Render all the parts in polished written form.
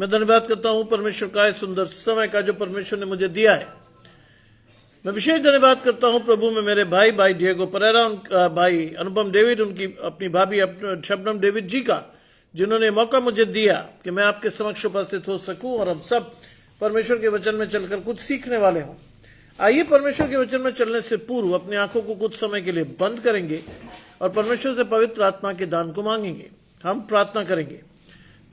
मैं धन्यवाद करता हूं परमेश्वर का इस सुंदर समय का जो परमेश्वर ने मुझे दिया है। मैं विशेष धन्यवाद करता हूं प्रभु में मेरे भाई डिएगो परेरा, भाई अनुपम डेविड, उनकी अपनी भाभी शबनम डेविड जी का, जिन्होंने मौका मुझे दिया कि मैं आपके समक्ष उपस्थित हो सकूं और हम सब परमेश्वर के वचन में चलकर कुछ सीखने वाले हों। आइए परमेश्वर के वचन में चलने से पूर्व अपनी आंखों को कुछ समय के लिए बंद करेंगे और परमेश्वर से पवित्र आत्मा के दान को मांगेंगे। हम प्रार्थना करेंगे।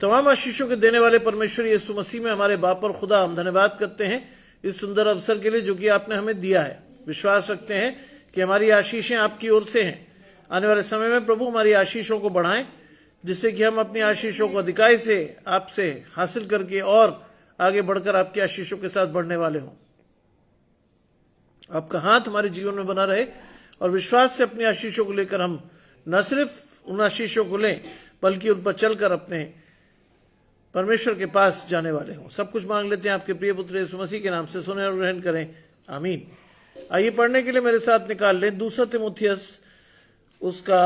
तमाम आशीषों के देने वाले परमेश्वर यीशु मसीह में हमारे बाप और खुदा, हम धन्यवाद करते हैं इस सुंदर अवसर के लिए जो कि आपने हमें दिया है। विश्वास रखते हैं कि हमारी आशीषें आपकी ओर से हैं। आने वाले समय में प्रभु हमारी आशीषों को बढ़ाएं, जिससे कि हम अपनी आशीषों को अधिकाई से आपसे हासिल करके और आगे बढ़कर आपकी आशीषों के साथ बढ़ने वाले हों। आपका हाथ हमारे जीवन में बना रहे और विश्वास से अपनी आशीषों को लेकर हम न सिर्फ उन आशीषों को लें बल्कि उन पर चलकर अपने परमेश्वर के पास जाने वाले हों। सब कुछ मांग लेते हैं आपके प्रिय पुत्र यीशु मसीह के नाम से, सुने और ग्रहण करें, आमीन। आइए पढ़ने के लिए मेरे साथ निकाल लें 2 तीमुथियुस उसका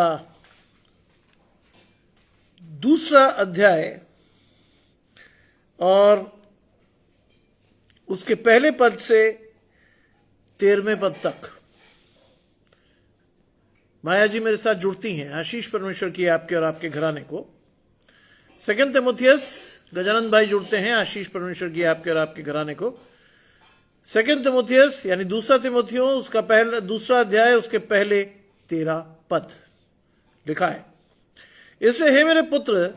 2 अध्याय और उसके पहले पद से 13वें पद तक। माया जी मेरे साथ जुड़ती हैं। आशीष परमेश्वर की आपके और आपके घराने को। 2 तीमुथियुस गजानंद भाई जुड़ते हैं। आशीष परमेश्वर की आपके और आपके घराने को। 2 तीमुथियुस यानी 2 तीमुथियुस उसका 2 अध्याय उसके पहले 13 पद लिखा है। इसलिए हे मेरे पुत्र,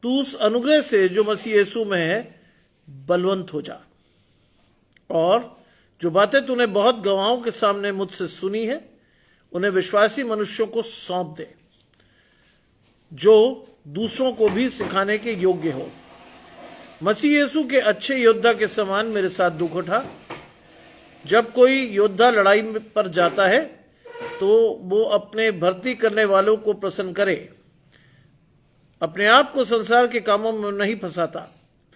तू उस अनुग्रह से जो मसीह यीशु में है बलवंत हो जा, और जो बातें तूने बहुत गवाहों के सामने मुझसे सुनी है उन्हें विश्वासी मनुष्यों को सौंप दे, जो दूसरों को भी सिखाने के योग्य हो। मसीह यीशु के अच्छे योद्धा के समान मेरे साथ दुख उठा। जब कोई योद्धा लड़ाई पर जाता है तो वो अपने भर्ती करने वालों को प्रसन्न करे, अपने आप को संसार के कामों में नहीं फंसाता।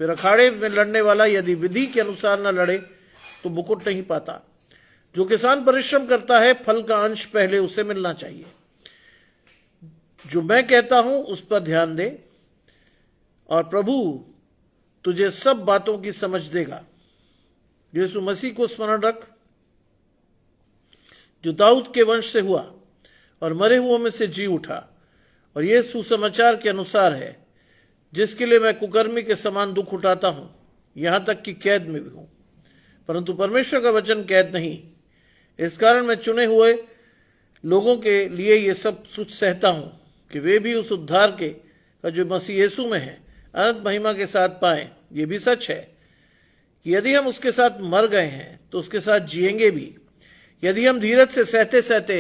फिर अखाड़े में लड़ने वाला यदि विधि के अनुसार न लड़े तो मुकुट नहीं पाता। जो किसान परिश्रम करता है फल का अंश पहले उसे मिलना चाहिए। जो मैं कहता हूं उस पर ध्यान दे और प्रभु तुझे सब बातों की समझ देगा। यीशु मसीह को स्मरण रख, जो दाऊद के वंश से हुआ और मरे हुओं में से जी उठा, और यह सुसमाचार के अनुसार है, जिसके लिए मैं कुकर्मी के समान दुख उठाता हूं, यहां तक कि कैद में भी हूं। परंतु परमेश्वर का वचन कैद नहीं। इस कारण मैं चुने हुए लोगों के लिए यह सब कुछ सहता हूं कि वे भी उस उद्धार के का जो मसीह यीशु में है अनंत महिमा के साथ पाएं। यह भी सच है कि यदि हम उसके साथ मर गए हैं तो उसके साथ जिएंगे भी। यदि हम धीरज से सहते सहते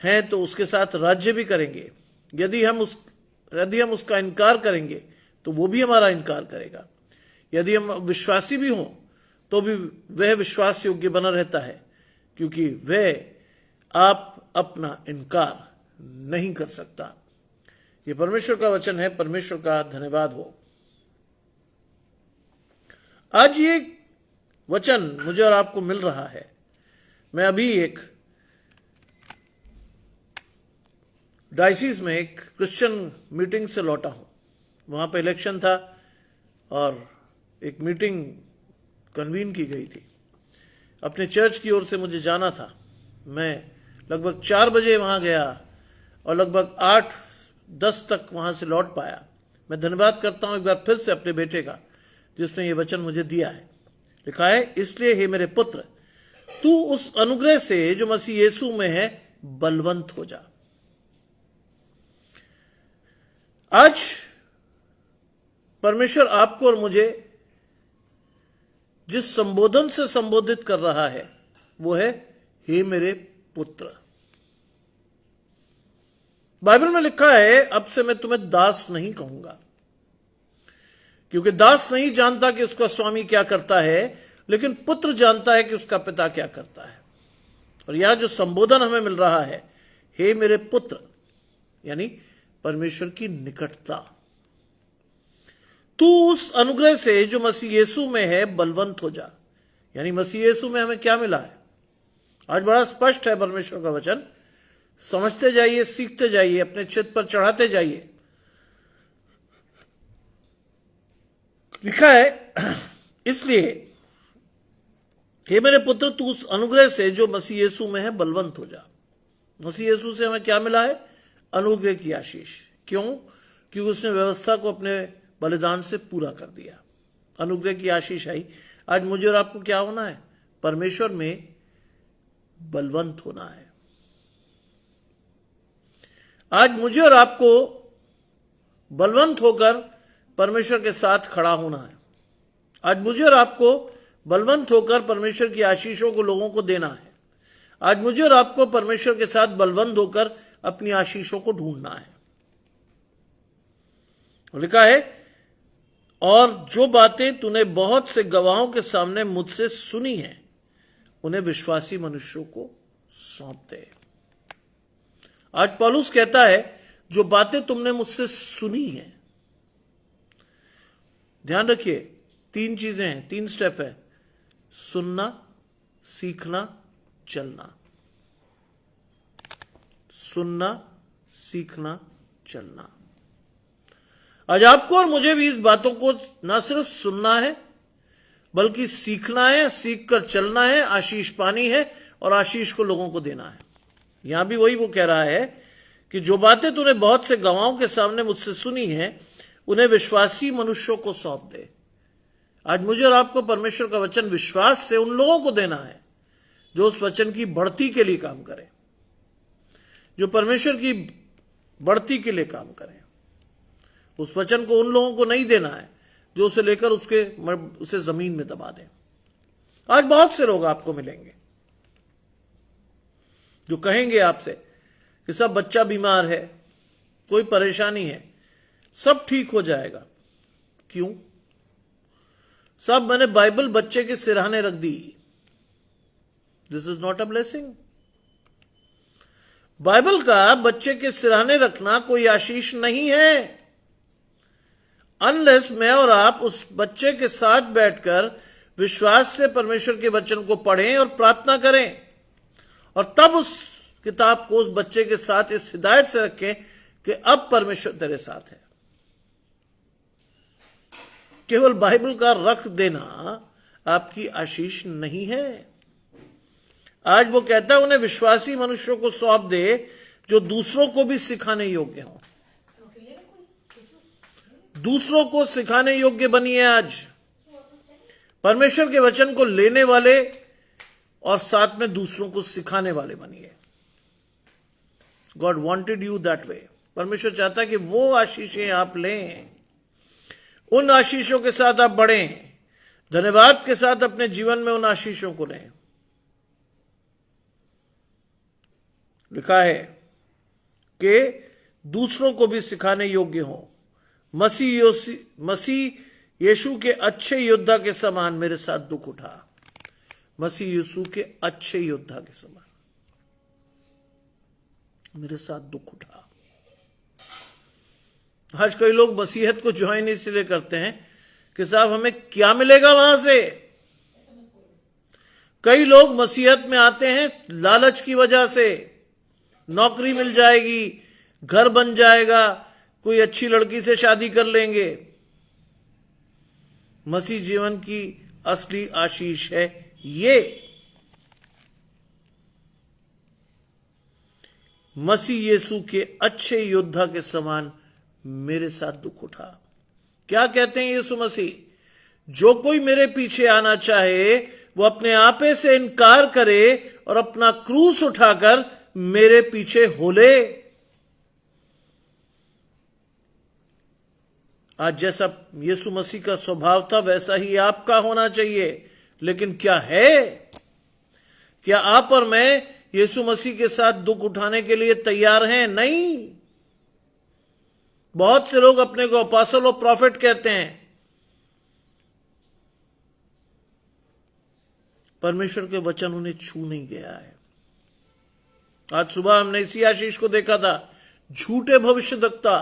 हैं तो उसके साथ राज्य भी करेंगे। यदि हम उसका इनकार करेंगे तो वो भी हमारा इनकार करेगा। यदि हम विश्वासी भी हों तो भी वह विश्वास योग्य बना रहता है, क्योंकि वह आप अपना इनकार नहीं कर सकता। यह परमेश्वर का वचन है। परमेश्वर का धन्यवाद हो। आज ये वचन मुझे और आपको मिल रहा है। मैं अभी एक डायसिस में एक क्रिश्चियन मीटिंग से लौटा हूं। वहां पर इलेक्शन था और एक मीटिंग कन्वीन की गई थी। अपने चर्च की ओर से मुझे जाना था। मैं लगभग 4 बजे वहां गया और लगभग 8-10 तक वहां से लौट पाया। मैं धन्यवाद करता हूं एक बार फिर से अपने बेटे का, जिसने ये वचन मुझे दिया है। लिखा है, इसलिए हे मेरे पुत्र, तू उस अनुग्रह से जो मसीह यीशु में है बलवंत हो जा। आज परमेश्वर आपको और मुझे जिस संबोधन से संबोधित कर रहा है वो है, हे मेरे पुत्र। बाइबल में लिखा है, अब से मैं तुम्हें दास नहीं कहूंगा, क्योंकि दास नहीं जानता कि उसका स्वामी क्या करता है, लेकिन पुत्र जानता है कि उसका पिता क्या करता है। और यह जो संबोधन हमें मिल रहा है, हे मेरे पुत्र, यानी परमेश्वर की निकटता। तू उस अनुग्रह से जो मसीह यीशु में है बलवंत हो जा। यानी मसीह यीशु में हमें क्या मिला है? आज बड़ा स्पष्ट है परमेश्वर का वचन। समझते जाइए, सीखते जाइए, अपने चित्त पर चढ़ाते जाइए। लिखा है, इसलिए हे मेरे पुत्र, तू उस अनुग्रह से जो मसीह यीशु में है बलवंत हो जा। मसीह यीशु से हमें क्या मिला है? अनुग्रह की आशीष। क्यों? क्योंकि उसने व्यवस्था को अपने बलिदान से पूरा कर दिया। अनुग्रह की आशीष आई। आज मुझे और आपको क्या होना है? परमेश्वर में बलवंत होना है। आज मुझे और आपको बलवंत होकर परमेश्वर के साथ खड़ा होना है। आज मुझे और आपको बलवंत होकर परमेश्वर की आशीषों को लोगों को देना है। आज मुझे और आपको परमेश्वर के साथ बलवंत होकर अपनी आशीषों को ढूंढना है। लिखा है, और जो बातें तूने बहुत से गवाहों के सामने मुझसे सुनी हैं उन्हें विश्वासी मनुष्यों को सौंप दे। आज पौलुस कहता है, जो बातें तुमने मुझसे सुनी हैं। ध्यान रखिए, 3 चीजें हैं, 3 स्टेप है: सुनना, सीखना, चलना। सुनना, सीखना, चलना। आज आपको और मुझे भी इस बातों को ना सिर्फ सुनना है बल्कि सीखना है, सीख कर चलना है, आशीष पानी है और आशीष को लोगों को देना है। यहां भी वही वो कह रहा है कि जो बातें तूने बहुत से गवाहों के सामने मुझसे सुनी हैं उन्हें विश्वासी मनुष्यों को सौंप दे। आज मुझे और आपको परमेश्वर का वचन विश्वास से उन लोगों को देना है जो उस वचन की बढ़ती के लिए काम करें, जो परमेश्वर की बढ़ती के लिए काम करें। उस वचन को उन लोगों को नहीं देना है जो उसे लेकर उसे जमीन में दबा दें। आज बहुत से लोग आपको मिलेंगे जो कहेंगे आपसे कि सब बच्चा बीमार है, कोई परेशानी है, सब ठीक हो जाएगा। क्यों? सब मैंने बाइबल बच्चे के सिरहाने रख दी। This is not a blessing. Bible का बच्चे के सिरहाने रखना कोई आशीष नहीं है, अनलेस मैं और आप उस बच्चे के साथ बैठकर विश्वास से परमेश्वर के वचन को पढ़ें और प्रार्थना करें और तब उस किताब को उस बच्चे के साथ इस हिदायत से रखें कि अब परमेश्वर तेरे साथ है। केवल बाइबल का रख देना आपकी आशीष नहीं है। आज वो कहता है, उन्हें विश्वासी मनुष्यों को सौंप दे जो दूसरों को भी सिखाने योग्य हो। दूसरों को सिखाने योग्य बनिए। आज परमेश्वर के वचन को लेने वाले और साथ में दूसरों को सिखाने वाले बनिए। God wanted you that way. परमेश्वर चाहता है कि वो आशीषें आप लें, उन आशीषों के साथ आप बढ़ें, धन्यवाद के साथ अपने जीवन में उन आशीषों को लें। लिखा है कि दूसरों को भी सिखाने योग्य हो। मसीह यीशु के अच्छे योद्धा के समान मेरे साथ दुख उठा। मसीह यीशु के अच्छे योद्धा के समान मेरे साथ दुख उठा। आज कई लोग मसीहत को ज्वाइन इसलिए करते हैं कि साहब हमें क्या मिलेगा वहां से। कई लोग मसीहत में आते हैं लालच की वजह से, नौकरी मिल जाएगी, घर बन जाएगा, कोई अच्छी लड़की से शादी कर लेंगे। मसीह जीवन की असली आशीष है ये। मसीह यीशु के अच्छे योद्धा के समान मेरे साथ दुख उठा। क्या कहते हैं यीशु मसीह? जो कोई मेरे पीछे आना चाहे वो अपने आपे से इनकार करे और अपना क्रूस उठाकर मेरे पीछे हो ले। आज जैसा यीशु मसीह का स्वभाव था वैसा ही आपका होना चाहिए। लेकिन क्या है? क्या आप और मैं यीशु मसीह के साथ दुख उठाने के लिए तैयार हैं? नहीं। बहुत से लोग अपने को अपोस्टल और प्रॉफिट कहते हैं। परमेश्वर के वचन उन्हें छू नहीं गया है। आज सुबह हमने इसी आशीष को देखा था। झूठे भविष्यद्वक्ता,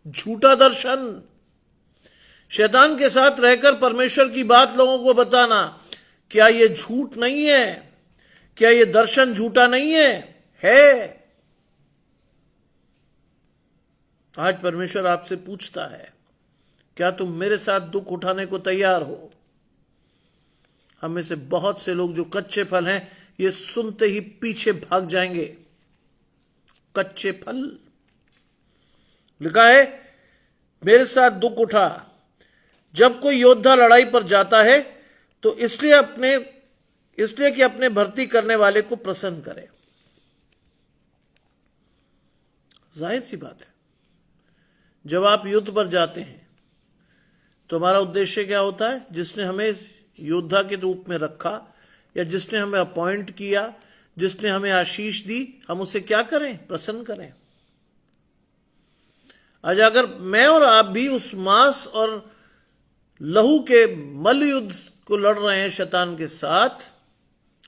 झूठा दर्शन, शैतान के साथ रहकर परमेश्वर की बात लोगों को बताना। क्या यह झूठ नहीं है? क्या यह दर्शन झूठा नहीं है? है। आज परमेश्वर आपसे पूछता है क्या तुम मेरे साथ दुख उठाने को तैयार हो? हम में से बहुत से लोग जो कच्चे फल हैं, ये सुनते ही पीछे भाग जाएंगे। कच्चे फल। लिखा है मेरे साथ दुख उठा। जब कोई योद्धा लड़ाई पर जाता है तो इसलिए कि अपने भर्ती करने वाले को प्रसन्न करे। जाहिर सी बात है, जब आप युद्ध पर जाते हैं तो हमारा उद्देश्य क्या होता है? जिसने हमें योद्धा के रूप में रखा या जिसने हमें अपॉइंट किया, जिसने हमें आशीष दी, हम उसे क्या करें? प्रसन्न करें। आज अगर मैं और आप भी उस मांस और लहू के मल्ल युद्ध को लड़ रहे हैं शैतान के साथ,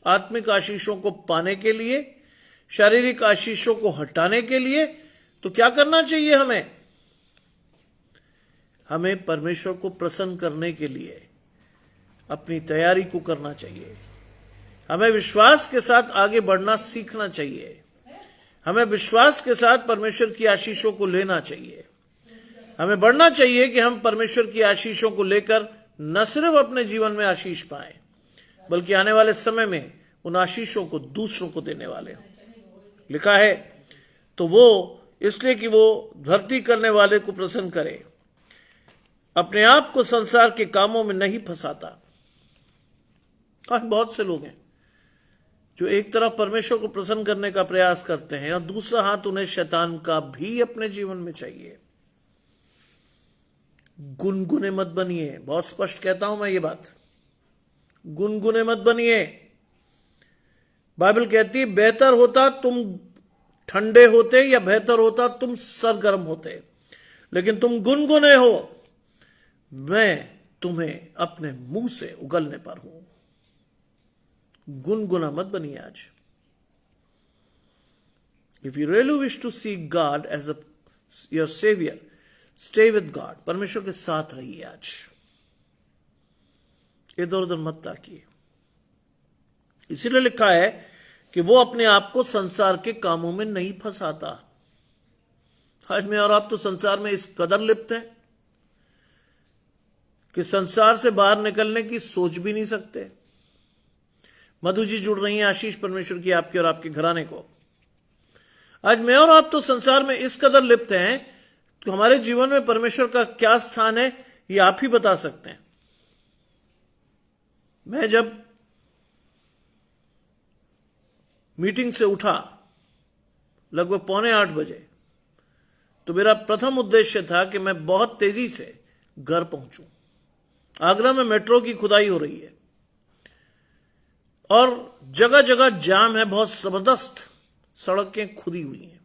आत्मिक आशीषों को पाने के लिए, शारीरिक आशीषों को हटाने के लिए, तो क्या करना चाहिए हमें? हमें परमेश्वर को प्रसन्न करने के लिए अपनी तैयारी को करना चाहिए। हमें विश्वास के साथ आगे बढ़ना सीखना चाहिए। हमें विश्वास के साथ परमेश्वर की आशीषों को लेना चाहिए। हमें बढ़ना चाहिए कि हम परमेश्वर की आशीषों को लेकर न सिर्फ अपने जीवन में आशीष पाएं, बल्कि आने वाले समय में उन आशीषों को दूसरों को देने वाले हों। लिखा है तो वो इसलिए कि वो भर्ती करने वाले को प्रसन्न करे, अपने आप को संसार के कामों में नहीं फंसाता। आज बहुत से लोग हैं जो एक तरफ परमेश्वर को प्रसन्न करने का प्रयास करते हैं और दूसरा हाथ उन्हें शैतान का भी अपने जीवन में चाहिए। गुनगुने मत बनिए। बहुत स्पष्ट कहता हूं मैं ये बात, गुनगुने मत बनिए। बाइबल कहती है बेहतर होता तुम ठंडे होते या बेहतर होता तुम सरगर्म होते, लेकिन तुम गुनगुने हो, मैं तुम्हें अपने मुंह से उगलने पर हूं। गुनगुना मत बनिए आज। If you really wish to see God as your saviour, stay with God. परमेश्वर के साथ रहिए आज, इधर उधर मत ताकिए। इसीलिए लिखा है कि वो अपने आप को संसार के कामों में नहीं फंसाता। आज मैं और आप तो संसार में इस कदर लिप्त हैं कि संसार से बाहर निकलने की सोच भी नहीं सकते। मधु जी जुड़ रही हैं, आशीष परमेश्वर की आपके और आपके घराने को। आज मैं और आप तो संसार में इस कदर लिप्त हैं तो हमारे जीवन में परमेश्वर का क्या स्थान है ये आप ही बता सकते हैं। मैं जब मीटिंग से उठा लगभग 7:45 बजे, तो मेरा प्रथम उद्देश्य था कि मैं बहुत तेजी से घर पहुंचूं। आगरा में मेट्रो की खुदाई हो रही है और जगह जगह जाम है, बहुत जबरदस्त सड़कें खुदी हुई हैं।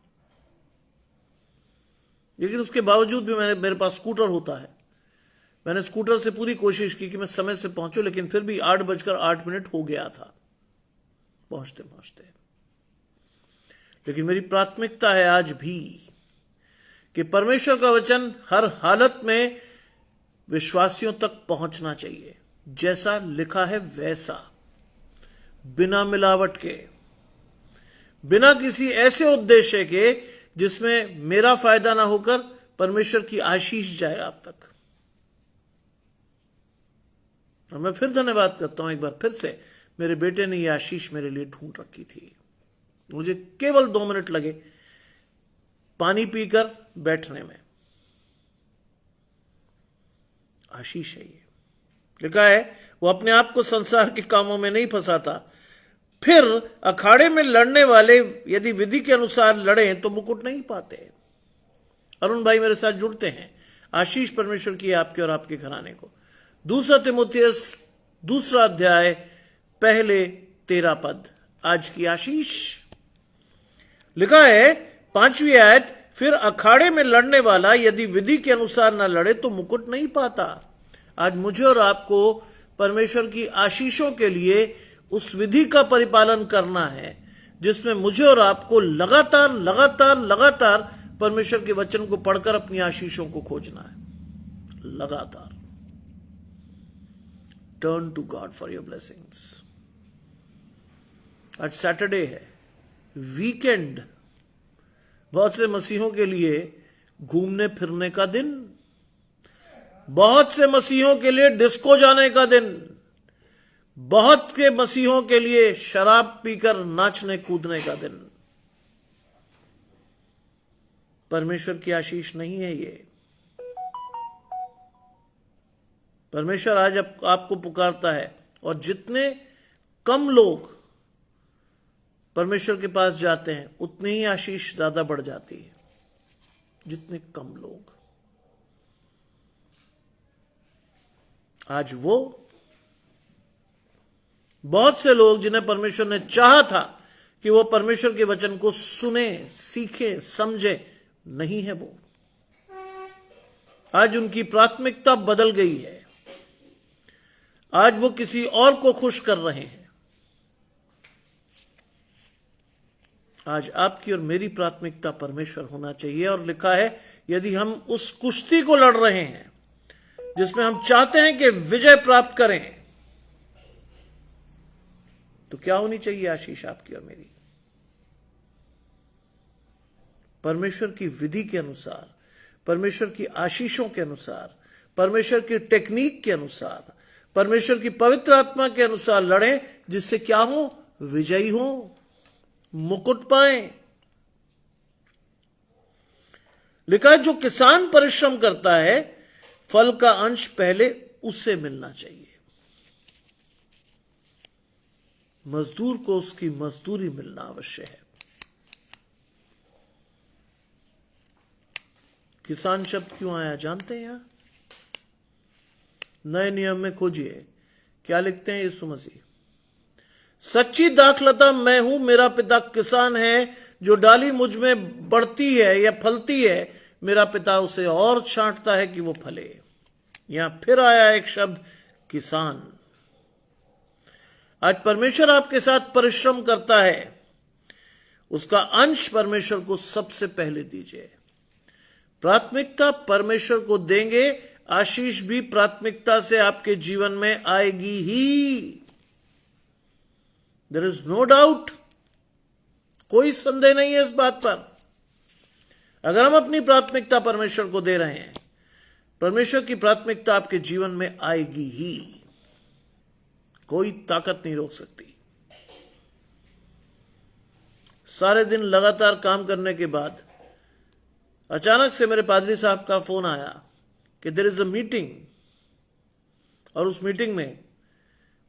लेकिन उसके बावजूद भी मेरे पास स्कूटर होता है। मैंने स्कूटर से पूरी कोशिश की कि मैं समय से पहुंचूं, लेकिन फिर भी 8:08 हो गया था पहुंचते पहुंचते। लेकिन मेरी प्राथमिकता है आज भी कि परमेश्वर का वचन हर हालत में विश्वासियों तक पहुंचना चाहिए, जैसा लिखा है वैसा, बिना मिलावट के, बिना किसी ऐसे उद्देश्य के जिसमें मेरा फायदा ना होकर परमेश्वर की आशीष जाए आप तक। और मैं फिर धन्यवाद करता हूं एक बार फिर से, मेरे बेटे ने यह आशीष मेरे लिए ढूंढ रखी थी। मुझे केवल 2 मिनट लगे पानी पीकर बैठने में। आशीष है ये। लिखा है वो अपने आप को संसार के कामों में नहीं फंसाता। फिर अखाड़े में लड़ने वाले यदि विधि के अनुसार लड़े तो मुकुट नहीं पाते। अरुण भाई मेरे साथ जुड़ते हैं, आशीष परमेश्वर की आपके और आपके घराने को। 2 तीमुथियुस 2 अध्याय पहले 13 पद, आज की आशीष। लिखा है 5वीं आयत, फिर अखाड़े में लड़ने वाला यदि विधि के अनुसार न लड़े तो मुकुट नहीं पाता। आज मुझे और आपको परमेश्वर की आशीषों के लिए उस विधि का परिपालन करना है जिसमें मुझे और आपको लगातार लगातार लगातार परमेश्वर के वचन को पढ़कर अपनी आशीषों को खोजना है। लगातार turn to God for your blessings. आज सैटरडे है, वीकेंड, बहुत से मसीहों के लिए घूमने फिरने का दिन, बहुत से मसीहों के लिए डिस्को जाने का दिन, बहुत के मसीहों के लिए शराब पीकर नाचने कूदने का दिन। परमेश्वर की आशीष नहीं है ये। परमेश्वर आज आपको पुकारता है, और जितने कम लोग परमेश्वर के पास जाते हैं उतनी ही आशीष ज्यादा बढ़ जाती है। जितने कम लोग, आज वो बहुत से लोग जिन्हें परमेश्वर ने चाहा था कि वो परमेश्वर के वचन को सुने, सीखे, समझे, नहीं है वो। आज उनकी प्राथमिकता बदल गई है। आज वो किसी और को खुश कर रहे हैं। आज आपकी और मेरी प्राथमिकता परमेश्वर होना चाहिए। और लिखा है, यदि हम उस कुश्ती को लड़ रहे हैं जिसमें हम चाहते हैं कि विजय प्राप्त करें, तो क्या होनी चाहिए आशीष आपकी और मेरी? परमेश्वर की विधि के अनुसार, परमेश्वर की आशीषों के अनुसार, परमेश्वर की टेक्निक के अनुसार, परमेश्वर की पवित्र आत्मा के अनुसार लड़ें, जिससे क्या हो? विजयी हो, मुकुट पाएं। लिखा है, जो किसान परिश्रम करता है फल का अंश पहले उससे मिलना चाहिए। मजदूर को उसकी मजदूरी मिलना अवश्य है। किसान शब्द क्यों आया जानते हैं? यहां नए नियम में खोजिए क्या लिखते हैं यीशु मसीह। सच्ची दाखलता मैं हूं, मेरा पिता किसान है। जो डाली मुझ में बढ़ती है या फलती है, मेरा पिता उसे और छांटता है कि वो फले। यहां फिर आया एक शब्द, किसान। आज परमेश्वर आपके साथ परिश्रम करता है, उसका अंश परमेश्वर को सबसे पहले दीजिए। प्राथमिकता परमेश्वर को देंगे, आशीष भी प्राथमिकता से आपके जीवन में आएगी ही। देयर इज नो डाउट, कोई संदेह नहीं है इस बात पर। अगर हम अपनी प्राथमिकता परमेश्वर को दे रहे हैं, परमेश्वर की प्राथमिकता आपके जीवन में आएगी ही। कोई ताकत नहीं रोक सकती। सारे दिन लगातार काम करने के बाद अचानक से मेरे पादरी साहब का फोन आया कि देयर इज अ मीटिंग, और उस मीटिंग में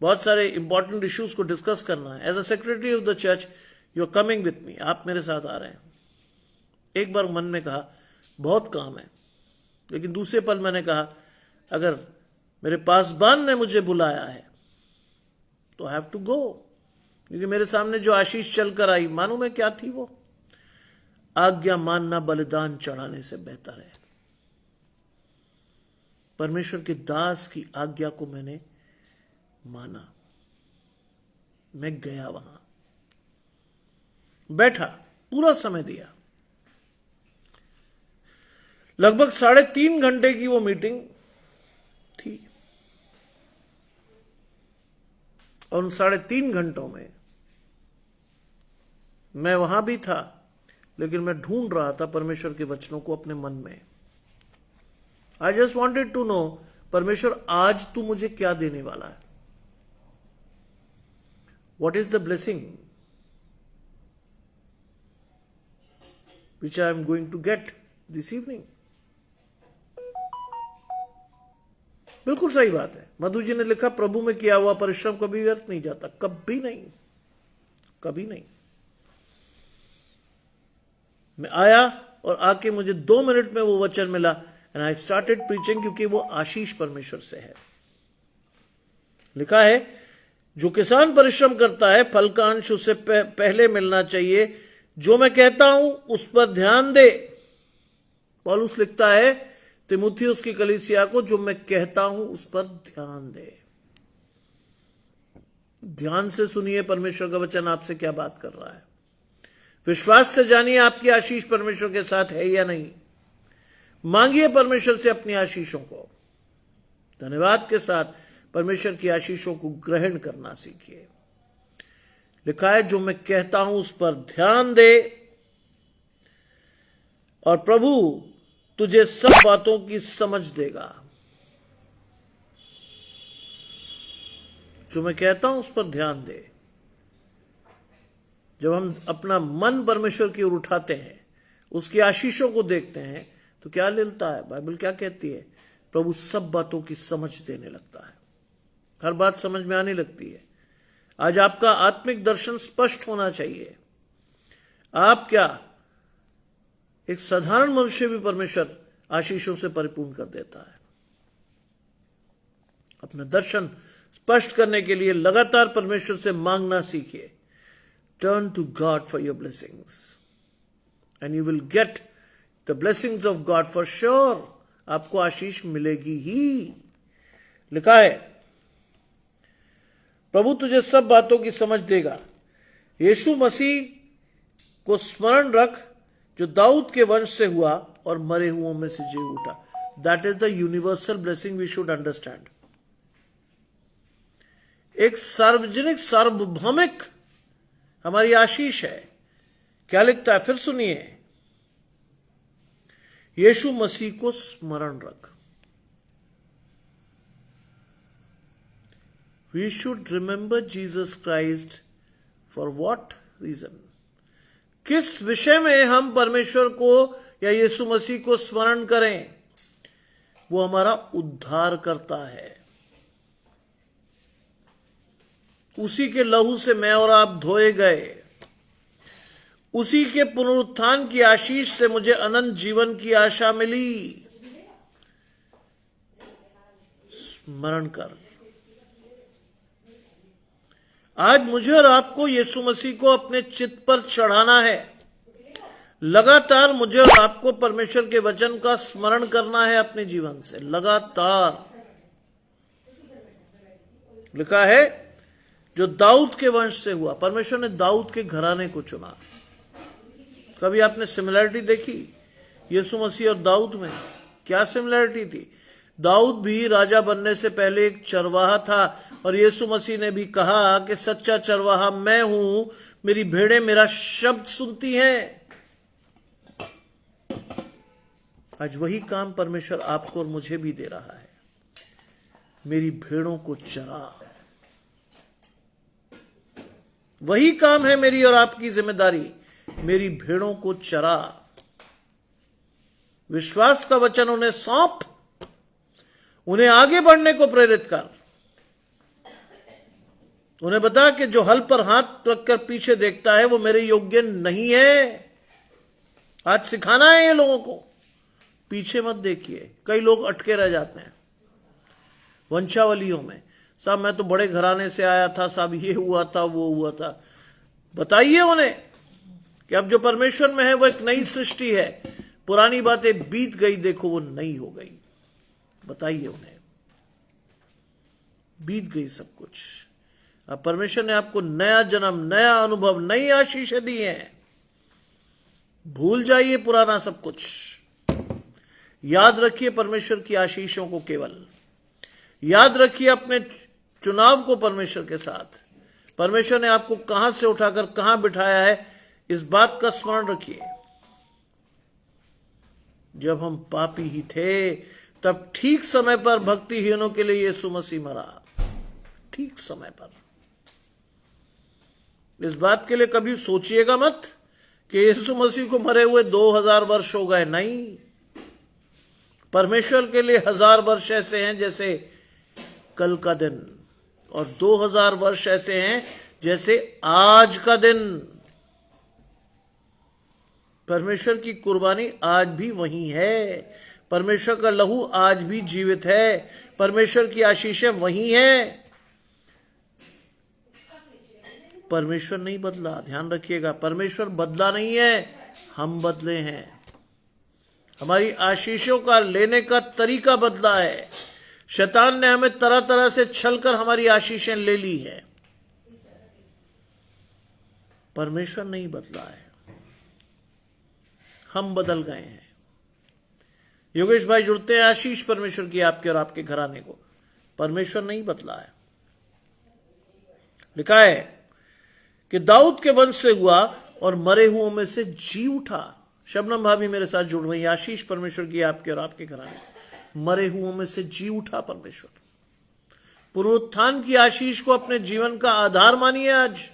बहुत सारे इंपॉर्टेंट इश्यूज को डिस्कस करना है। As a secretary of the church you are coming with me, आप मेरे साथ आ रहे हैं। एक बार मन में कहा बहुत काम है, लेकिन दूसरे पल मैंने कहा अगर मेरे पासबान ने मुझे बुलाया है तो आई हैव टू गो, क्योंकि मेरे सामने जो आशीष चलकर आई, मालूम मैं क्या थी वो? आज्ञा मानना बलिदान चढ़ाने से बेहतर है। परमेश्वर के दास की आज्ञा को मैंने माना। मैं गया, वहां बैठा, पूरा समय दिया। लगभग 3.5 घंटे की वो मीटिंग थी, और उन 3.5 घंटों में मैं वहां भी था, लेकिन मैं ढूंढ रहा था परमेश्वर के वचनों को अपने मन में। I just wanted to know, परमेश्वर आज तू मुझे क्या देने वाला है? What is the blessing which I am going to get this evening? बिल्कुल सही बात है। मधु जी ने लिखा, प्रभु में किया हुआ परिश्रम कभी व्यर्थ नहीं जाता। कभी नहीं, कभी नहीं। मैं आया और आके मुझे 2 मिनट में वो वचन मिला, एंड आई स्टार्टेड प्रीचिंग, क्योंकि वो आशीष परमेश्वर से है। लिखा है, जो किसान परिश्रम करता है फल का अंश उसे पहले मिलना चाहिए। जो मैं कहता हूं उस पर ध्यान दे। पौलुस लिखता है तीमुथियुस की कलीसिया को, जो मैं कहता हूं उस पर ध्यान दे। ध्यान से सुनिए परमेश्वर का वचन आपसे क्या बात कर रहा है। विश्वास से जानिए आपकी आशीष परमेश्वर के साथ है या नहीं। मांगिए परमेश्वर से अपनी आशीषों को। धन्यवाद के साथ परमेश्वर की आशीषों को ग्रहण करना सीखिए। लिखा है, जो मैं कहता हूं उस पर ध्यान दे, और प्रभु तुझे सब बातों की समझ देगा। जो मैं कहता हूं उस पर ध्यान दे। जब हम अपना मन परमेश्वर की ओर उठाते हैं, उसकी आशीषों को देखते हैं, तो क्या मिलता है? बाइबल क्या कहती है? प्रभु सब बातों की समझ देने लगता है, हर बात समझ में आने लगती है। आज आपका आत्मिक दर्शन स्पष्ट होना चाहिए। आप क्या, एक साधारण मनुष्य भी परमेश्वर आशीषों से परिपूर्ण कर देता है। अपना दर्शन स्पष्ट करने के लिए लगातार परमेश्वर से मांगना सीखिए। Turn to God for your blessings and you will get the blessings of God for sure. आपको आशीष मिलेगी ही। लिखा है, प्रभु तुझे सब बातों की समझ देगा। यीशु मसीह को स्मरण रख, जो दाऊद के वंश से हुआ और मरे हुओं में से जी उठा। That is the universal blessing we should understand. एक सार्वजनिक, सार्वभौमिक हमारी आशीष है। क्या लिखता है? फिर सुनिए, यीशु मसीह को स्मरण रख। We should remember Jesus Christ for what reason? किस विषय में हम परमेश्वर को या यीशु मसीह को स्मरण करें? वो हमारा उद्धार करता है। उसी के लहू से मैं और आप धोए गए। उसी के पुनरुत्थान की आशीष से मुझे अनंत जीवन की आशा मिली। स्मरण कर। आज मुझे और आपको यीशु मसीह को अपने चित्त पर चढ़ाना है। लगातार मुझे और आपको परमेश्वर के वचन का स्मरण करना है अपने जीवन से, लगातार। लिखा है, जो दाऊद के वंश से हुआ। परमेश्वर ने दाऊद के घराने को चुना। कभी आपने सिमिलैरिटी देखी यीशु मसीह और दाऊद में? क्या सिमिलैरिटी थी? दाऊद भी राजा बनने से पहले एक चरवाहा था, और यीशु मसीह ने भी कहा कि सच्चा चरवाहा मैं हूं, मेरी भेड़ें मेरा शब्द सुनती हैं। आज वही काम परमेश्वर आपको और मुझे भी दे रहा है। मेरी भेड़ों को चरा। वही काम है मेरी और आपकी जिम्मेदारी। मेरी भेड़ों को चरा। विश्वास का वचन उन्हें सौंप, उन्हें आगे बढ़ने को प्रेरित कर। उन्हें बता कि जो हल पर हाथ रखकर पीछे देखता है वो मेरे योग्य नहीं है। आज सिखाना है ये लोगों को, पीछे मत देखिए। कई लोग अटके रह जाते हैं वंशावलियों में। साहब मैं तो बड़े घराने से आया था, साहब ये हुआ था, वो हुआ था। बताइए उन्हें कि अब जो परमेश्वर में है वो एक नई सृष्टि है। पुरानी बातें बीत गई, देखो वो नई हो गई। बताइए उन्हें, बीत गई सब कुछ। अब परमेश्वर ने आपको नया जन्म, नया अनुभव, नई आशीषें दी हैं। भूल जाइए पुराना सब कुछ। याद रखिए परमेश्वर की आशीषों को। केवल याद रखिए अपने चुनाव को परमेश्वर के साथ। परमेश्वर ने आपको कहां से उठाकर कहां बिठाया है, इस बात का स्मरण रखिए। जब हम पापी ही थे, तब ठीक समय पर भक्तिहीनों के लिए यीशु मसीह मरा। ठीक समय पर। इस बात के लिए कभी सोचिएगा मत कि यीशु मसीह को मरे हुए 2000 वर्ष हो गए। नहीं, परमेश्वर के लिए 1000 वर्ष ऐसे हैं जैसे कल का दिन, और 2000 वर्ष ऐसे हैं जैसे आज का दिन। परमेश्वर की कुर्बानी आज भी वही है। परमेश्वर का लहू आज भी जीवित है। परमेश्वर की आशीषें वही हैं। परमेश्वर नहीं बदला। ध्यान रखिएगा, परमेश्वर बदला नहीं है, हम बदले हैं। हमारी आशीषों का लेने का तरीका बदला है। शैतान ने हमें तरह तरह से छलकर हमारी आशीषें ले ली है। परमेश्वर नहीं बदला है, हम बदल गए हैं। योगेश भाई जुड़ते हैं, आशीष परमेश्वर की आपके और आपके घराने को। परमेश्वर नहीं बदला है। लिखा है कि दाऊद के वंश से हुआ और मरे हुओं में से जी उठा। शबनम भाभी मेरे साथ जुड़ रही है। आशीष परमेश्वर की आपके और आपके घराने। मरे हुओं में से जी उठा परमेश्वर। पुनरुत्थान की आशीष को अपने जीवन का आधार मानिए आज,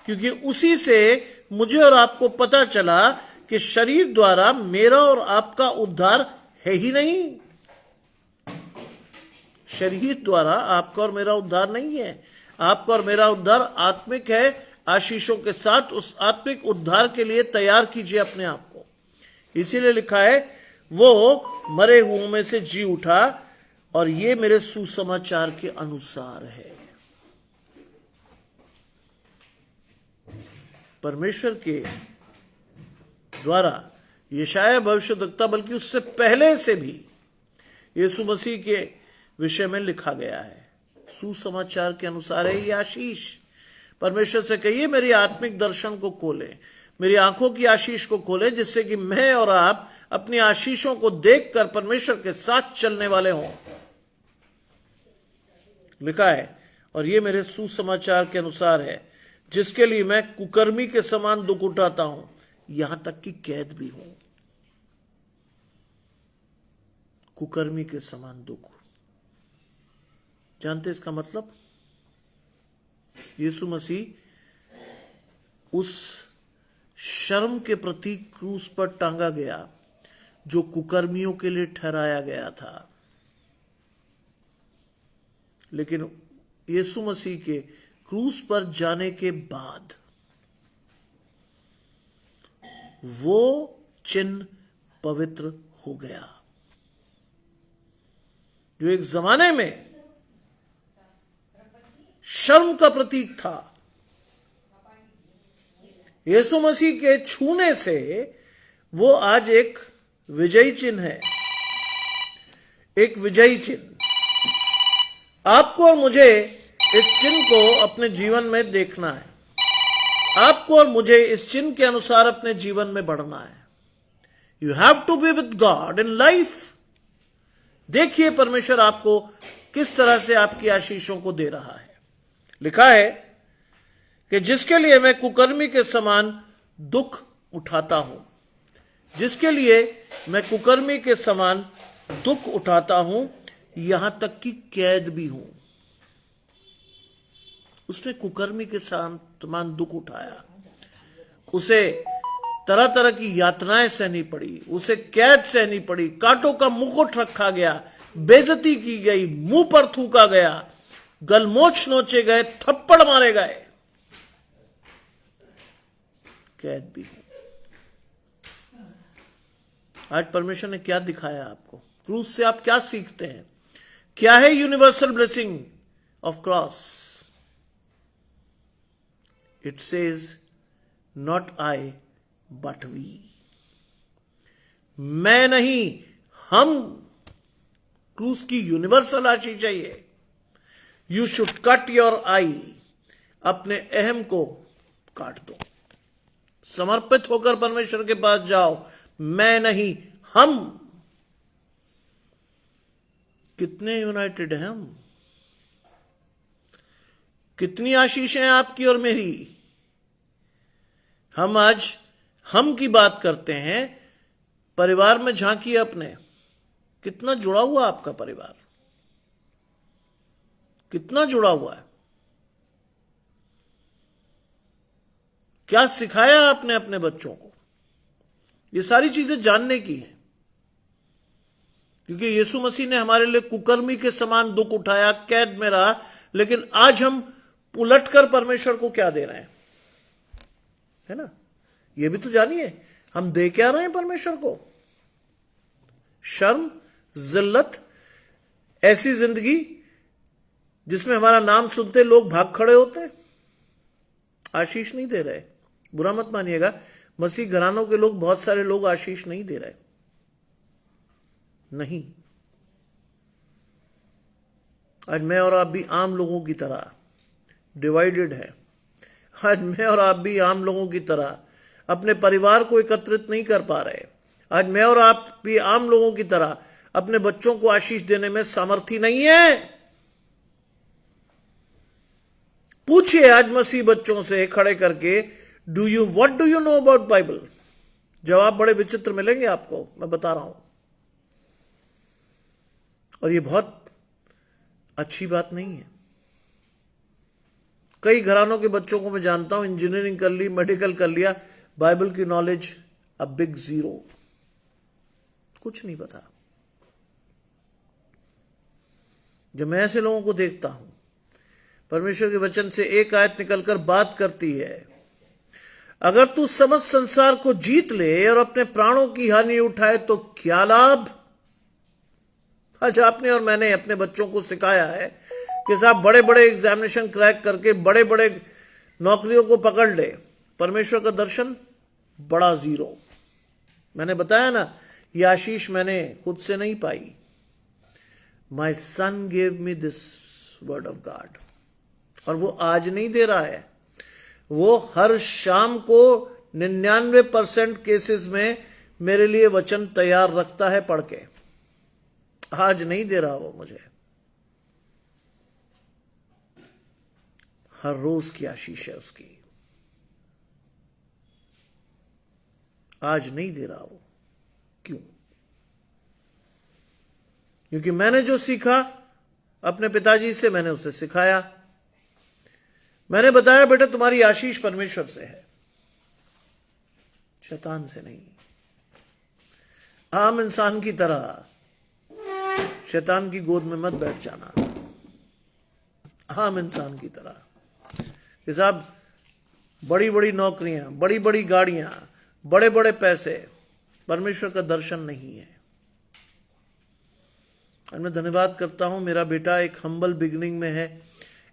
क्योंकि उसी से मुझे और आपको पता चला कि शरीर द्वारा मेरा और आपका उद्धार है ही नहीं। शरीर द्वारा आपका और मेरा उद्धार नहीं है। आपका और मेरा उद्धार आत्मिक है। आशीषों के साथ उस आत्मिक उद्धार के लिए तैयार कीजिए अपने आप को। इसीलिए लिखा है, वो मरे हुओं में से जी उठा और ये मेरे सुसमाचार के अनुसार है। परमेश्वर के द्वारा यशाया भविष्यद्वक्ता, बल्कि उससे पहले से भी यीशु मसीह के विषय में लिखा गया है। सुसमाचार के अनुसार है ये आशीष। परमेश्वर से कहिए, मेरी आत्मिक दर्शन को खोले, मेरी आंखों की आशीष को खोले, जिससे कि मैं और आप अपनी आशीषों को देखकर परमेश्वर के साथ चलने वाले हों। लिखा है, और ये मेरे सुसमाचार के अनुसार है, जिसके लिए मैं कुकर्मी के समान दुख उठाता हूं, यहां तक कि कैद भी हूं। कुकर्मी के समान दुख, जानते इसका मतलब? यीशु मसीह उस शर्म के प्रतीक क्रूस पर टांगा गया जो कुकर्मियों के लिए ठहराया गया था। लेकिन यीशु मसीह के क्रूस पर जाने के बाद वो चिन्ह पवित्र हो गया, जो एक जमाने में शर्म का प्रतीक था। यीशु मसीह के छूने से वो आज एक विजयी चिन्ह है, एक विजयी चिन्ह। आपको और मुझे इस चिन्ह को अपने जीवन में देखना है। आपको और मुझे इस चिन्ह के अनुसार अपने जीवन में बढ़ना है। You have to be with God in life. देखिए परमेश्वर आपको किस तरह से आपकी आशीषों को दे रहा है। लिखा है कि जिसके लिए मैं कुकर्मी के समान दुख उठाता हूं, जिसके लिए मैं कुकर्मी के समान दुख उठाता हूं, यहां तक कि कैद भी हूं। उसने कुकर्मी के समान दुख उठाया, उसे तरह तरह की यातनाएं सहनी पड़ी, उसे कैद सहनी पड़ी, कांटों का मुकुट रखा गया, बेइज्जती की गई, मुंह पर थूका गया, गलमोछ नोचे गए, थप्पड़ मारे गए, कैद भी हूं। आज परमेश्वर ने क्या दिखाया आपको? क्रूस से आप क्या सीखते हैं? क्या है universal blessing of cross? It says not I but we. मैं नहीं, हम। क्रूस की यूनिवर्सल आशीष चाहिए। You should cut your I. अपने अहम को काट दो, समर्पित होकर परमेश्वर के पास जाओ। मैं नहीं, हम। कितने यूनाइटेड हैं हम? कितनी आशीष है आपकी और मेरी? हम आज हम की बात करते हैं। परिवार में झांकिए अपने, कितना जुड़ा हुआ आपका परिवार, कितना जुड़ा हुआ है। क्या सिखाया आपने अपने बच्चों को? ये सारी चीजें जानने की है, क्योंकि यीशु मसीह ने हमारे लिए कुकर्मी के समान दुख उठाया, कैद में रहा। लेकिन आज हम उलटकर परमेश्वर को क्या दे रहे हैं, है ना? ये भी तो जानिए, हम दे क्या रहे हैं परमेश्वर को? शर्म, जिल्लत, ऐसी जिंदगी जिसमें हमारा नाम सुनते लोग भाग खड़े होते। आशीष नहीं दे रहे। बुरा मत मानिएगा, मसीह घरानों के लोग, बहुत सारे लोग आशीष नहीं दे रहे। नहीं। आज मैं और आप भी आम लोगों की तरह डिवाइडेड है। आज मैं और आप भी आम लोगों की तरह अपने परिवार को एकत्रित नहीं कर पा रहे। आज मैं और आप भी आम लोगों की तरह अपने बच्चों को आशीष देने में सामर्थ्य नहीं है। पूछिए आज मसीह बच्चों से खड़े करके, what do you know about Bible? जवाब बड़े विचित्र मिलेंगे आपको, मैं बता रहा हूं। और ये बहुत अच्छी बात नहीं है। कई घरानों के बच्चों को मैं जानता हूं, इंजीनियरिंग कर ली, मेडिकल कर लिया, बाइबल की नॉलेज अ बिग जीरो, कुछ नहीं पता। जब मैं ऐसे लोगों को देखता हूं, परमेश्वर के वचन से एक आयत निकलकर बात करती है, अगर तू समस्त संसार को जीत ले और अपने प्राणों की हानि उठाए तो क्या लाभ। आज आपने और मैंने अपने बच्चों को सिखाया है कि साहब बड़े बड़े एग्जामिनेशन क्रैक करके बड़े बड़े नौकरियों को पकड़ ले, परमेश्वर का दर्शन बड़ा जीरो। मैंने बताया ना, ये आशीष मैंने खुद से नहीं पाई। My son gave me this word of God, और वो आज नहीं दे रहा है, वो हर शाम को 99% केसेस में मेरे लिए वचन तैयार रखता है पढ़ के। आज नहीं दे रहा वो मुझे, हर रोज की आशीष है उसकी। आज नहीं दे रहा वो, क्यों? क्योंकि मैंने जो सीखा अपने पिताजी से, मैंने उसे सिखाया। मैंने बताया, बेटा तुम्हारी आशीष परमेश्वर से है, शैतान से नहीं। आम इंसान की तरह शैतान की गोद में मत बैठ जाना। आम इंसान की तरह कि साहब बड़ी बड़ी नौकरियां, बड़ी बड़ी गाड़ियां, बड़े बड़े पैसे, परमेश्वर का दर्शन नहीं है। और मैं धन्यवाद करता हूं, मेरा बेटा एक हम्बल बिगिनिंग में है,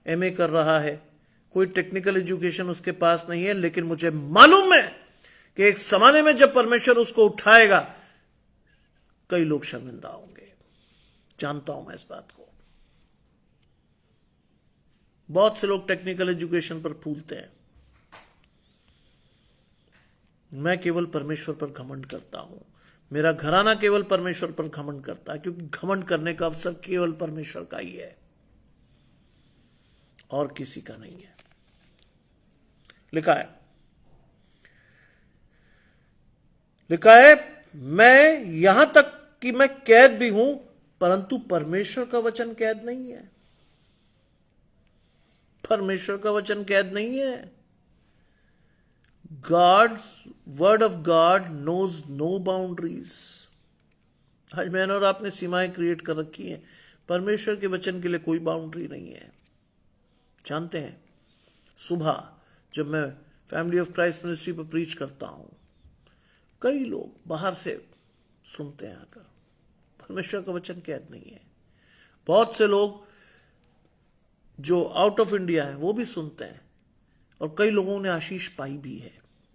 एमए कर रहा है, कोई टेक्निकल एजुकेशन उसके पास नहीं है, लेकिन मुझे मालूम है कि एक जमाने में जब परमेश्वर उसको उठाएगा, कई लोग शर्मिंदा होंगे। जानता हूं मैं इस बात को। बहुत से लोग टेक्निकल एजुकेशन पर फूलते हैं, मैं केवल परमेश्वर पर घमंड करता हूं। मेरा घराना केवल परमेश्वर पर घमंड करता है, क्योंकि घमंड करने का अवसर केवल परमेश्वर का ही है और किसी का नहीं है। लिखा है मैं यहां तक कि मैं कैद भी हूं, परंतु परमेश्वर का वचन कैद नहीं है। परमेश्वर का वचन कैद नहीं है। God's word of God knows no boundaries। आज मैंने और आपने सीमाएं क्रिएट कर रखी हैं, परमेश्वर के वचन के लिए कोई बाउंड्री नहीं है। जानते हैं, सुबह जब मैं फैमिली ऑफ क्राइस्ट मिनिस्ट्री पर प्रीच करता हूं, कई लोग बाहर से सुनते हैं आकर, परमेश्वर का वचन कैद नहीं है। बहुत से लोग जो आउट ऑफ इंडिया है वो भी सुनते हैं, और कई लोगों ने आशीष पाई भी है,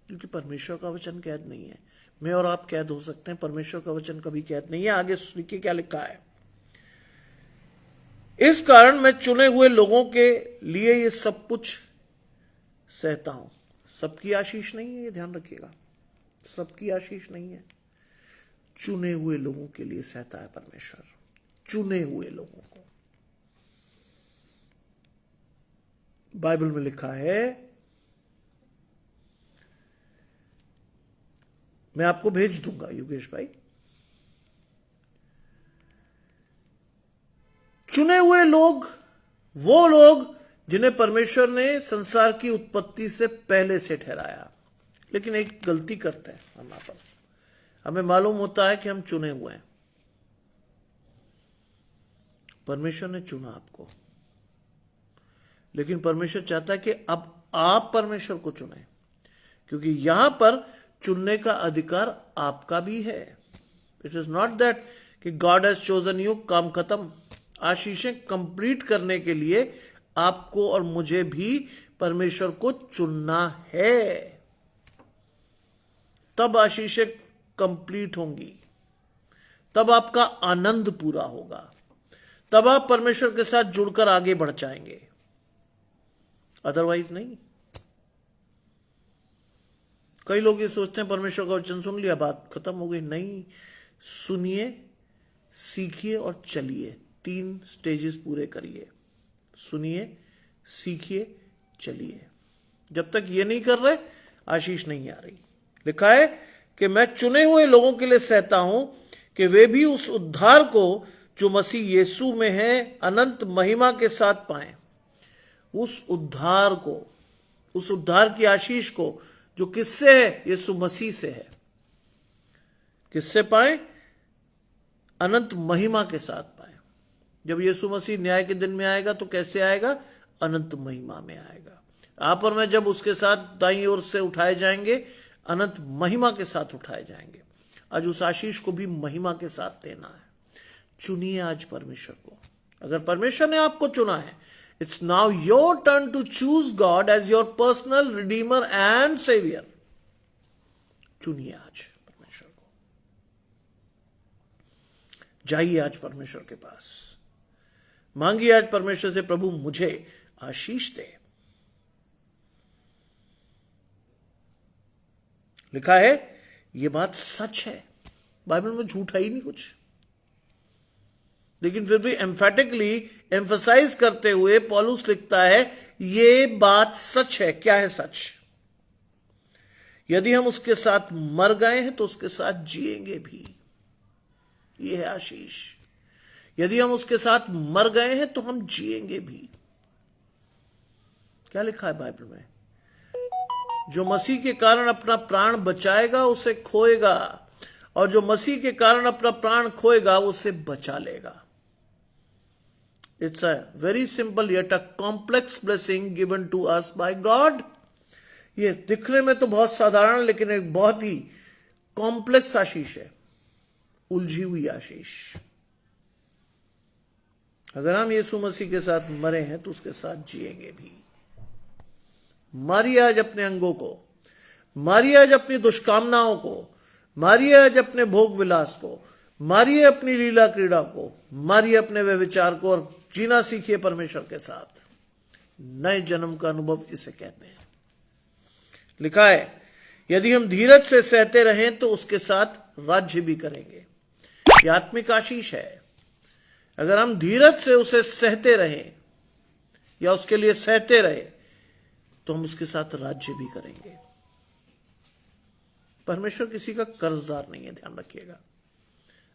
क्योंकि परमेश्वर का वचन कैद नहीं है। मैं और आप कैद हो सकते हैं, परमेश्वर का वचन कभी कैद नहीं है। आगे देखिए क्या लिखा है, इस कारण मैं चुने हुए लोगों के लिए ये सब कुछ सहता हूं। सबकी आशीष नहीं है, ये ध्यान रखिएगा, सबकी आशीष नहीं है। चुने हुए लोगों के लिए सहता है परमेश्वर, चुने हुए लोगों को। बाइबल में लिखा है, मैं आपको भेज दूंगा योगेश भाई, चुने हुए लोग वो लोग जिन्हें परमेश्वर ने संसार की उत्पत्ति से पहले से ठहराया। लेकिन एक गलती करते हैं हम यहाँ पर, हमें मालूम होता है कि हम चुने हुए हैं, परमेश्वर ने चुना आपको, लेकिन परमेश्वर चाहता है कि अब आप परमेश्वर को चुने, क्योंकि यहां पर चुनने का अधिकार आपका भी है। इट इज नॉट दैट कि गॉड हैज चोजन यू, काम खत्म। आशीषें कंप्लीट करने के लिए आपको और मुझे भी परमेश्वर को चुनना है, तब आशीषें कंप्लीट होंगी, तब आपका आनंद पूरा होगा, तब आप परमेश्वर के साथ जुड़कर आगे बढ़ जाएंगे, अदरवाइज नहीं। कई लोग ये सोचते हैं परमेश्वर का वचन सुन लिया, बात खत्म हो गई। नहीं, सुनिए, सीखिए और चलिए। 3 स्टेजेस पूरे करिए, सुनिए, सीखिए, चलिए। जब तक ये नहीं कर रहे, आशीष नहीं आ रही। लिखा है कि मैं चुने हुए लोगों के लिए सहता हूं कि वे भी उस उद्धार को जो मसीह यीशु में है अनंत महिमा के साथ पाएं। उस उद्धार को, उस उद्धार की आशीष को जो किससे है? यीशु मसीह से है। किससे पाएं? अनंत महिमा के साथ पाएं। जब यीशु मसीह न्याय के दिन में आएगा तो कैसे आएगा? अनंत महिमा में आएगा। आप और मैं जब उसके साथ दाईं ओर से उठाए जाएंगे, अनंत महिमा के साथ उठाए जाएंगे। आज उस आशीष को भी महिमा के साथ देना है। चुनिए आज परमेश्वर को। अगर परमेश्वर ने आपको चुना है, it's now your turn to choose God as your personal redeemer and saviour. चुनिए आज परमेश्वर को। जाइए आज परमेश्वर के पास, मांगिए आज परमेश्वर से, प्रभु मुझे आशीष दे। लिखा है, यह बात सच है। बाइबल में झूठ है ही नहीं कुछ, लेकिन फिर भी एम्फेटिकली एम्फसाइज करते हुए पौलुस लिखता है, यह बात सच है। क्या है सच? यदि हम उसके साथ मर गए हैं तो उसके साथ जिएंगे भी। यह है आशीष। यदि हम उसके साथ मर गए हैं तो हम जिएंगे भी। क्या लिखा है बाइबल में? जो मसीह के कारण अपना प्राण बचाएगा उसे खोएगा, और जो मसीह के कारण अपना प्राण खोएगा उसे बचा लेगा। It's a very simple yet a complex blessing given to us by God. ये दिखने में तो बहुत साधारण, लेकिन एक बहुत ही कॉम्प्लेक्स आशीष है, उलझी हुई आशीष। अगर हम यीशु मसीह के साथ मरे हैं तो उसके साथ जिएंगे भी। मारिए आज अपने अंगों को, मारिए आज अपनी दुष्कामनाओं को, मारिए आज अपने भोग विलास को, मारिए अपनी लीला क्रीड़ा को, मारिए अपने व्यभिचार को, और जीना सीखिए परमेश्वर के साथ। नए जन्म का अनुभव इसे कहते हैं। लिखा है, यदि हम धीरज से सहते रहें तो उसके साथ राज्य भी करेंगे। यह आत्मिक आशीष है। अगर हम धीरज से उसे सहते रहें या उसके लिए सहते रहे तो हम उसके साथ राज्य भी करेंगे। परमेश्वर किसी का कर्जदार नहीं है, ध्यान रखिएगा।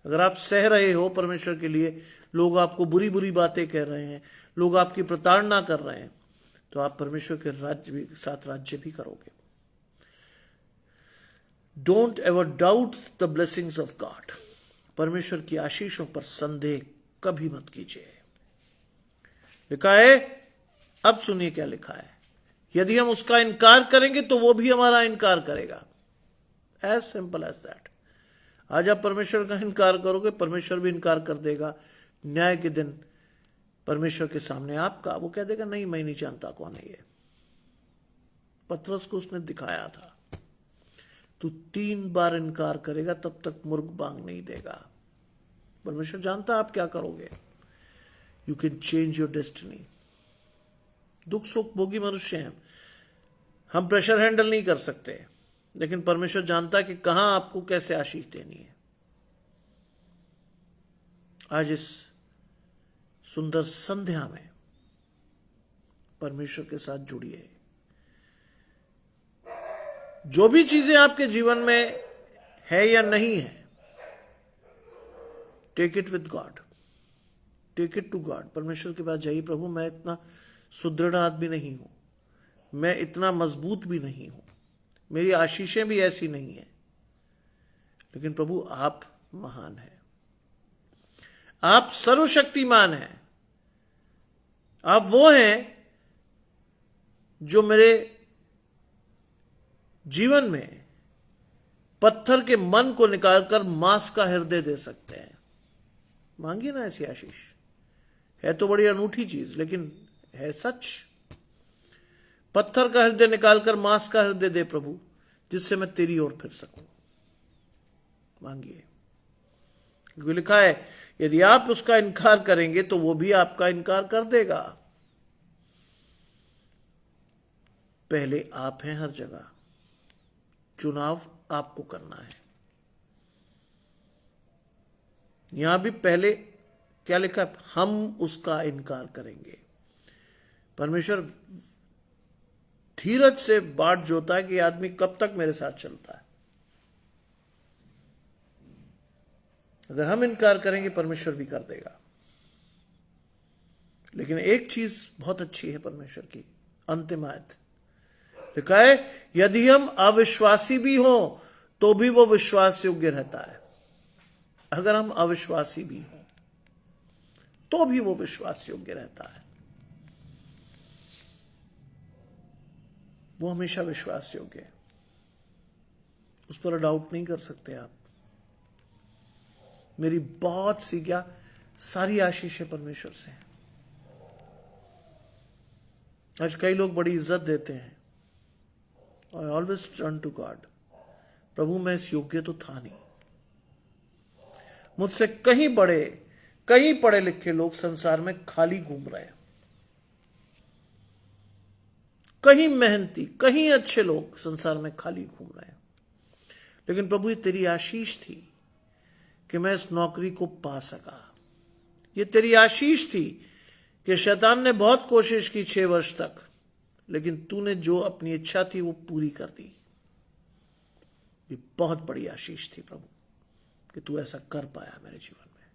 अगर आप सह रहे हो परमेश्वर के लिए, लोग आपको बुरी बुरी बातें कह रहे हैं, लोग आपकी प्रताड़ना कर रहे हैं, तो आप परमेश्वर के राज्य भी साथ राज्य भी करोगे। Don't ever doubt the blessings of God. परमेश्वर की आशीषों पर संदेह कभी मत कीजिए। लिखा है, अब सुनिए क्या लिखा है, यदि हम उसका इनकार करेंगे तो वो भी हमारा इनकार करेगा। As simple as that. आज आप परमेश्वर का इनकार करोगे, परमेश्वर भी इनकार कर देगा। न्याय के दिन परमेश्वर के सामने आपका, वो कह देगा, नहीं मैं नहीं जानता कौन है ये। पतरस को उसने दिखाया था, तू 3 बार इनकार करेगा तब तक मुर्ग बांग नहीं देगा। परमेश्वर जानता आप क्या करोगे। You can change your destiny. दुख सुख भोगी मनुष्य हैं, हम प्रेशर हैंडल नहीं कर सकते, लेकिन परमेश्वर जानता है कि कहां आपको कैसे आशीष देनी है। आज इस सुंदर संध्या में परमेश्वर के साथ जुड़िए। जो भी चीजें आपके जीवन में है या नहीं है, take it with God, take it to God. परमेश्वर के पास जाइए, प्रभु मैं इतना सुदृढ़ आदमी नहीं हूं, मैं इतना मजबूत भी नहीं हूं, मेरी आशीषें भी ऐसी नहीं है, लेकिन प्रभु आप महान हैं, आप सर्वशक्तिमान हैं। आप वो हैं जो मेरे जीवन में पत्थर के मन को निकालकर मांस का हृदय दे सकते हैं। मांगिए ना ऐसी आशीष। है तो बड़ी अनूठी चीज, लेकिन है सच। पत्थर का हृदय निकालकर मांस का हृदय दे प्रभु, जिससे मैं तेरी ओर फिर सकूं। मांगिए, क्योंकि लिखा है, यदि आप उसका इनकार करेंगे तो वो भी आपका इनकार कर देगा। पहले आप हैं हर जगह, चुनाव आपको करना है। यहां भी पहले क्या लिखा है, हम उसका इनकार करेंगे। परमेश्वर धीरज से बाट जोता है कि आदमी कब तक मेरे साथ चलता है। अगर हम इनकार करेंगे परमेश्वर भी कर देगा। लेकिन एक चीज बहुत अच्छी है परमेश्वर की, अंतिम आयत लिखा है, यदि हम अविश्वासी भी हो तो भी वो विश्वास योग्य रहता है। अगर हम अविश्वासी भी हो तो भी वो विश्वास योग्य रहता है। वो हमेशा विश्वास योग्य है, उस पर डाउट नहीं कर सकते आप। मेरी बहुत सी क्या सारी आशीष है परमेश्वर से। आज कई लोग बड़ी इज्जत देते हैं। I always turn to God, प्रभु मैं इस योग्य तो था नहीं। मुझसे कहीं बड़े, कहीं पढ़े लिखे लोग संसार में खाली घूम रहे हैं, कहीं मेहनती, कहीं अच्छे लोग संसार में खाली घूम रहे हैं। लेकिन प्रभु ये तेरी आशीष थी कि मैं इस नौकरी को पा सका। ये तेरी आशीष थी कि शैतान ने बहुत कोशिश की 6 वर्ष तक, लेकिन तूने जो अपनी इच्छा थी वो पूरी कर दी। ये बहुत बड़ी आशीष थी प्रभु कि तू ऐसा कर पाया मेरे जीवन में।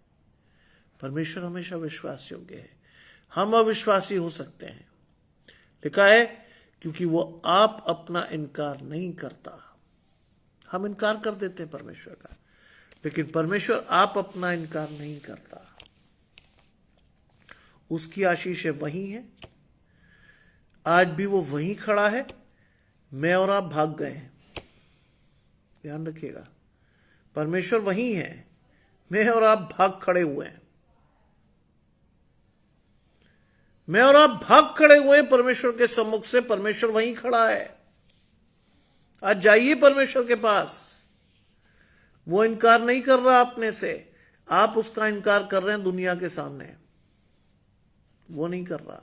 परमेश्वर हमेशा विश्वास योग्य है। हम अविश्वासी हो सकते हैं, लिखा है, क्योंकि वो आप अपना इनकार नहीं करता। हम इनकार कर देते हैं परमेश्वर का, लेकिन परमेश्वर आप अपना इनकार नहीं करता। उसकी आशीष वही है, आज भी वो वहीं खड़ा है। मैं और आप भाग गए हैं, ध्यान रखिएगा, परमेश्वर वहीं है, मैं और आप भाग खड़े हुए हैं। मैं और आप भाग खड़े हुए हैं परमेश्वर के सम्मुख से। परमेश्वर वहीं खड़ा है। आज जाइए परमेश्वर के पास। वो इनकार नहीं कर रहा अपने से, आप उसका इनकार कर रहे हैं दुनिया के सामने। वो नहीं कर रहा।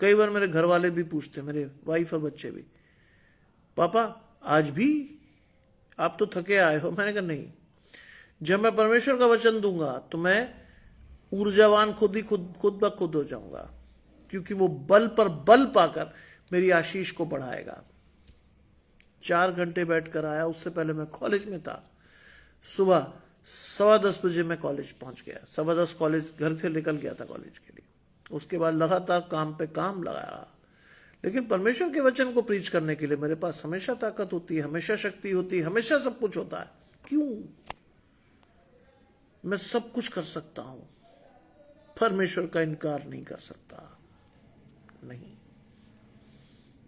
कई बार मेरे घर वाले भी पूछते, मेरे वाइफ और बच्चे भी, पापा आज भी आप तो थके आए हो। मैंने कहा नहीं, जब मैं परमेश्वर का वचन दूंगा तो मैं ऊर्जावान खुद ब खुद हो जाऊंगा, क्योंकि वो बल पर बल पाकर मेरी आशीष को बढ़ाएगा। 4 घंटे बैठकर आया, उससे पहले मैं कॉलेज में था। सुबह 10:15 बजे मैं कॉलेज पहुंच गया। 10:15 कॉलेज घर से निकल गया था कॉलेज के लिए। उसके बाद लगातार काम पे काम लगा रहा। लेकिन परमेश्वर के वचन को प्रीच करने के लिए मेरे पास हमेशा ताकत होती है, हमेशा शक्ति होती है, हमेशा सब कुछ होता है। क्यों? मैं सब कुछ कर सकता हूं, परमेश्वर का इनकार नहीं कर सकता। नहीं,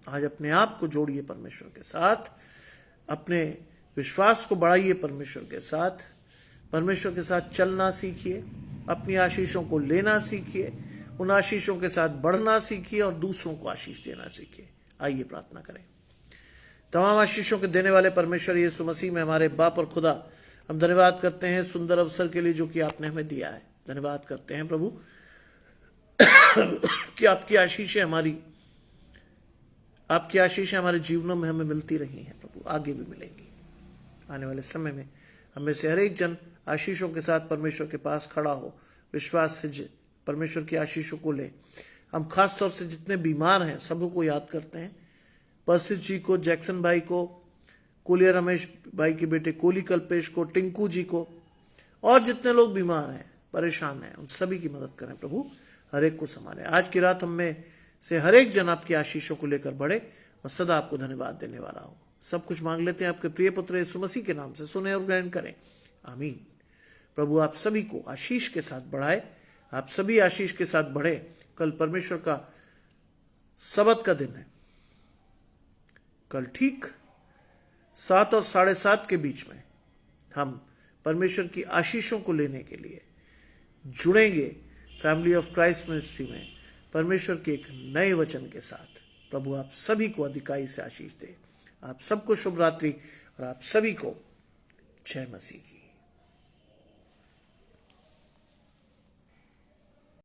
आज अपने आप को जोड़िए परमेश्वर के साथ, अपने विश्वास को बढ़ाइए परमेश्वर के साथ, परमेश्वर के साथ चलना सीखिए, अपनी आशीषों को लेना सीखिए, उन आशीषों के साथ बढ़ना सीखिए और दूसरों को आशीष देना सीखिए। आइए प्रार्थना करें। तमाम आशीषों के देने वाले परमेश्वर यीशु मसीह में हमारे बाप और खुदा, हम धन्यवाद करते हैं सुंदर अवसर के लिए जो कि आपने हमें दिया है। धन्यवाद करते हैं प्रभु कि आपकी आशीषें हमारे जीवनों में हमें मिलती रही हैं प्रभु, आगे भी मिलेंगी। आने वाले समय में हमें से हर एक जन आशीषों के साथ परमेश्वर के पास खड़ा हो, विश्वास से परमेश्वर की आशीषों को ले। हम खास तौर से जितने बीमार हैं सबको याद करते हैं, परसित जी को, जैक्सन भाई को, कोलिया रमेश भाई के बेटे कोली कल्पेश को, टिंकू जी को, और जितने लोग बीमार हैं, परेशान हैं, उन सभी की मदद करें प्रभु, हर एक को संभालें। आज की रात हम में से हर एक जन आपकी आशीषों को लेकर बढ़े और सदा आपको धन्यवाद देने वाला हो। सब कुछ मांग लेते हैं आपके प्रिय पुत्र यीशु मसीह के नाम से, सुने और ग्रहण करें, आमीन। प्रभु आप सभी को आशीष के साथ बढ़ाए, आप सभी आशीष के साथ बढ़े। कल परमेश्वर का सबत का दिन है। कल ठीक 7 और 7:30 के बीच में हम परमेश्वर की आशीषों को लेने के लिए जुड़ेंगे फैमिली ऑफ क्राइस्ट मिनिस्ट्री में परमेश्वर के एक नए वचन के साथ। प्रभु आप सभी को अधिकाई से आशीष दे। आप सबको शुभ रात्रि और आप सभी को जय मसीह की।